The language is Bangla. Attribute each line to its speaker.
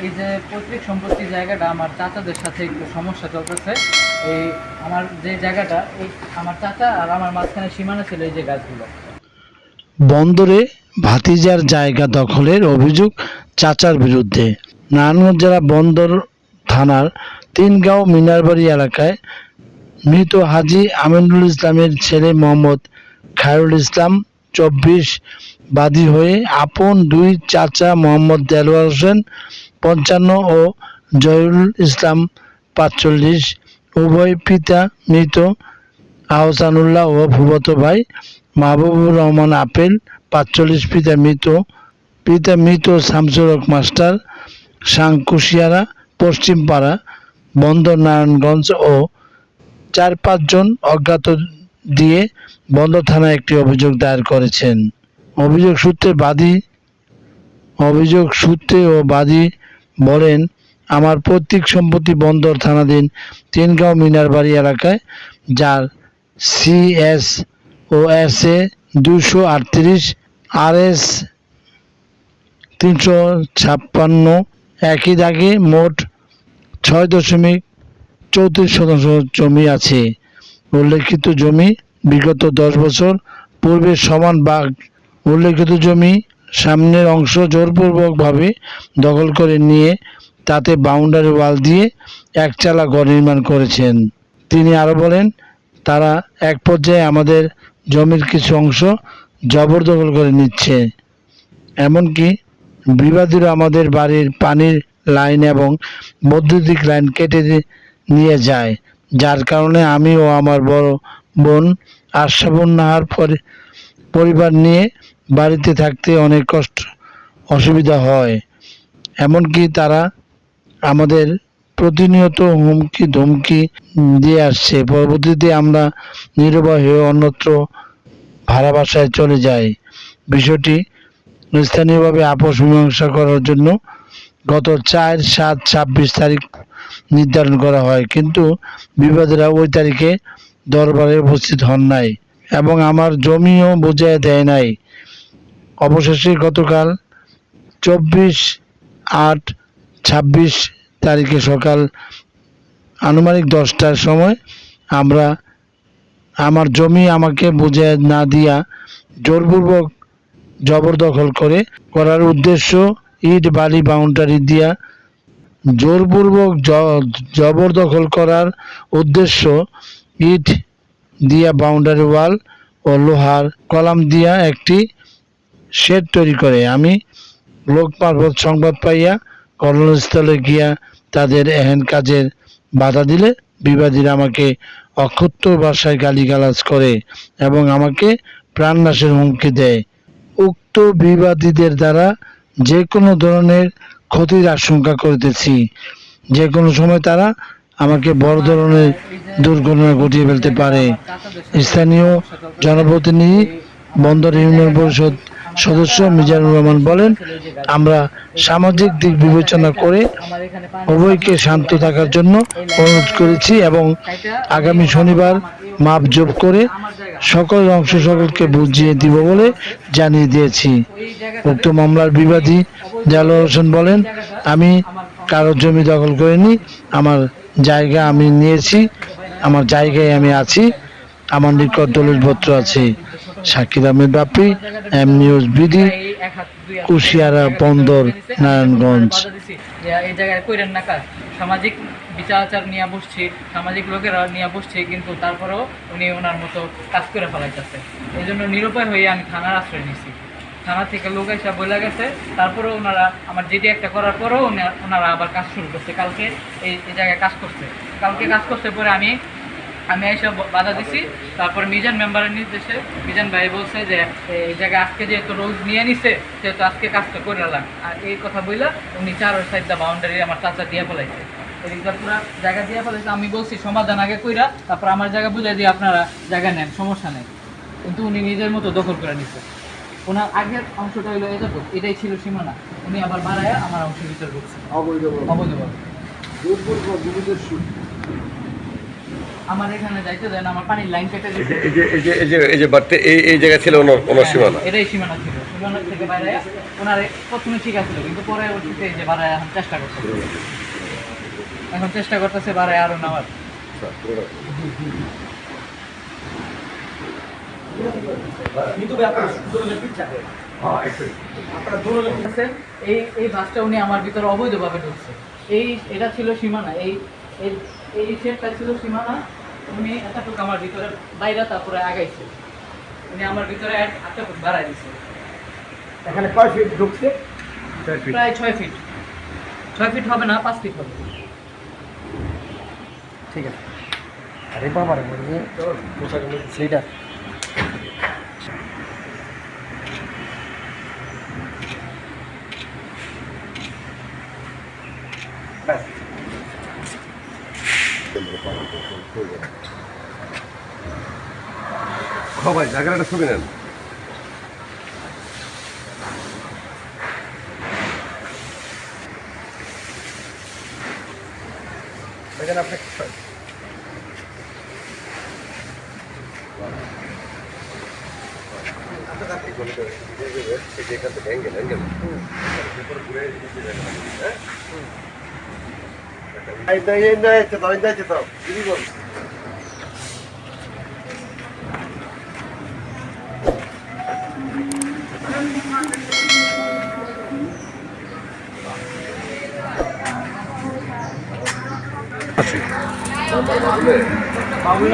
Speaker 1: এই যে পৈতৃক সম্পত্তি জায়গাটা আমার চাচাদের সাথে একটু সমস্যা চলতেছে। এই আমার যে জায়গাটা, এই আমার চাচা আর আমার মাঝখানে সীমানা ছিল এই যে গাছগুলো।
Speaker 2: বন্দরে ভাতিজার জায়গা দখলের অভিযোগ চাচার বিরুদ্ধে। নারায়ণগঞ্জ জেলা বন্দর থানার তিনগাঁও মিনারবাড়ি এলাকায় মৃত হাজী আমিনুল ইসলামের ছেলে মোহাম্মদ খায়রুল ইসলাম 24 বাদী হয়ে আপন দুই চাচা মোহাম্মদ দেলোয়ার হোসেন 55 ও জহিরুল ইসলাম 45 উভয় পিতা মৃত আহসানুল্লাহ ও ফুফাতো ভাই মাহবুবুর রহমান আপেল 45 পিতা মৃত শামসুর হক মাস্টার সাংকুশিয়ারা পশ্চিমপাড়া বন্দর নারায়ণগঞ্জ ও 4-5 জন অজ্ঞাত দিয়ে বন্দর থানায় একটি অভিযোগ দায়ের করেছেন। অভিযোগ সূত্রে ও বাদী বলেন, আমার পৈতৃক সম্পত্তি বন্দর থানাধীন তিনগাঁও মিনারবাড়ি এলাকায়, যার CS ও SA 238 RS 356 একই দাগে মোট 6.34% জমি আছে। উল্লেখিত জমি বিগত 10 বছর পূর্বে সমান ভাগ উল্লেখিত জমি সামনের অংশ জোরপূর্বকভাবে দখল করে নিয়ে তাতে বাউন্ডারি ওয়াল দিয়ে একচালা ঘর নির্মাণ করেছেন। তিনি আরও বলেন, তারা এক পর্যায়ে আমাদের জমির কিছু অংশ জবরদখল করে নিচ্ছে। এমনকি বিবাদীরা আমাদের বাড়ির পানির লাইন এবং বৈদ্যুতিক লাইন কেটে নিয়ে যায়, যার কারণে আমি ও আমার বড় বোন আশরাফুন নাহার পরিবার নিয়ে বাড়িতে থাকতে অনেক অসুবিধা হয়। এমনকি তারা আমাদের প্রতিনিয়ত হুমকি ধমকি দিয়ে আসছে। পরবর্তীতে আমরা নিরুপায় হয়ে অন্যত্র ভাড়া বাসায় চলে যাই। বিষয়টি স্থানীয়ভাবে আপোষ মীমাংসা করার জন্য গত 4-7-26 তারিখ নির্ধারণ করা হয়, কিন্তু বিবাদীরা ওই তারিখে দরবারে উপস্থিত হন নাই এবং আমার জমিও বুঝিয়ে দেয় নাই। অবশেষে গতকাল 24/8/26 তারিখে সকাল আনুমানিক 10টার সময় আমার জমি আমাকে বুঝিয়ে না দিয়া জোরপূর্বক জবরদখল করার উদ্দেশ্য ইট বালি বাউন্ডারি দিয়া জোরপূর্বক জবরদখল করার উদ্দেশ্য ইট দিয়া বাউন্ডারি ওয়াল ও লোহার কলাম দিয়া একটি শেড তৈরি করে। আমি লোক মারফত সংবাদ পাইয়া ঘটনাস্থলে গিয়া তাদের এহেন কাজের বাধা দিলে বিবাদীরা আমাকে অকথ্য ভাষায় গালিগালাজ করে এবং আমাকে প্রাণনাশের হুমকি দেয়। উক্ত বিবাদীদের দ্বারা যে কোনো ধরনের ক্ষতির আশঙ্কা করিতেছি। যে কোনো সময় তারা আমাকে বড় ধরনের দুর্ঘটনা ঘটিয়ে ফেলতে পারে। স্থানীয় জনপ্রতিনিধি বন্দর ইউনিয়ন পরিষদ সদস্য মিজানুর রহমান বলেন, আমরা সামাজিক দিক বিবেচনা করে উভয়কে শান্ত থাকার জন্য অনুরোধ করেছি এবং আগামী শনিবার মাপজোপ করে সকলের অংশ সকলকে বুঝিয়ে দিব বলে জানিয়ে দিয়েছি। উক্ত মামলার বিবাদী দেলোয়ার হোসেন বলেন, আমি কারো জমি দখল করিনি, আমার জায়গা আমি নিয়েছি, আমার জায়গায় আমি আছি, আমার নিকট দলিলপত্র আছে। Shakir Ahmed Bappi, M News BD, Kushiara বন্দর, নারায়ণগঞ্জ।
Speaker 1: এই জায়গায় কইরেন না কাজ, সামাজিক বিচার আচার নিয়ে বসছি, সামাজিক লোকেরা নিয়ে বসছি, কিন্তু তারপরেও উনি ওনার মতো কাজ করে ফেলাইতেছে। এই জন্য নিরুপায় হয়ে আমি থানার আশ্রয় নিয়েছি। থানা থেকে লোক এসে বলে গেছে, তারপরেও ওনারা আমার যেটি একটা করার পরেও ওনারা আবার কাজ শুরু করছে। কালকে এই জায়গায় কাজ করছে পরে আমি এসে বাধা দিছি। তারপর মিজান মেম্বারের নির্দেশে মিজান ভাই বলছে যে এই জায়গায় আজকে যেহেতু রোজ নিয়ে নিছে সেহেতু আজকে কাজটা করে নিলাম। আর এই কথা বললা উনি 4 সাইডটা বাউন্ডারি আমার চাচা দিয়ে ফেলাইছে, এদিকটা পুরো জায়গা দিয়ে ফেলাইছে। আমি বলছি সমাধান আগে কইরা তারপর আমার জায়গা বুঝাই দিয়ে আপনারা জায়গা নেন, সমস্যা নেই, কিন্তু উনি নিজের মতো দখল করে নিচ্ছে। ওনার আগের অংশটা হইলো এতটুকু, এটাই ছিল সীমানা, উনি আবার বাড়ায় আমার অংশের ভিতরে ঢুকছে অবৈধভাবে। আমার এখানে যাইতে দেন, আমার পানির লাইন কেটে দিচ্ছে।
Speaker 3: এই যে এই জায়গা ছিল ওনার সীমানা,
Speaker 1: এটাই সীমানা ছিল। জীবনের থেকে বাইরে ওনার প্রথমে ঠিক আছিল, কিন্তু পরবর্তীতে এই যে বাড়ায় এখন চেষ্টা করতেছে, বাড়ায় আরো নেওয়ার। এই এই বাসটা উনি আমার ভিতরে অবৈধভাবে ঢুকছে। এটা ছিল সীমানা, এই শেপটা ছিল সীমানা। উনি এতটুকু আমার ভিতরে বাইরে, তারপরে আগাইছে। উনি আমার ভিতরে একটা ফুট বাড়াই দিচ্ছে।
Speaker 3: এখানে কয় ফিট ঢুকছে?
Speaker 1: প্রায় 6 ফিট। 6 ফিট হবে না, 5 ফিট হবে।
Speaker 3: ঠিক আছে। আরে বাবা রে, লিডার
Speaker 4: ভাই জায়গাটা ছবি নেন।
Speaker 3: এখানে আপনি
Speaker 4: যেখান থেকে অ্যাঙ্গেল
Speaker 3: বাবুল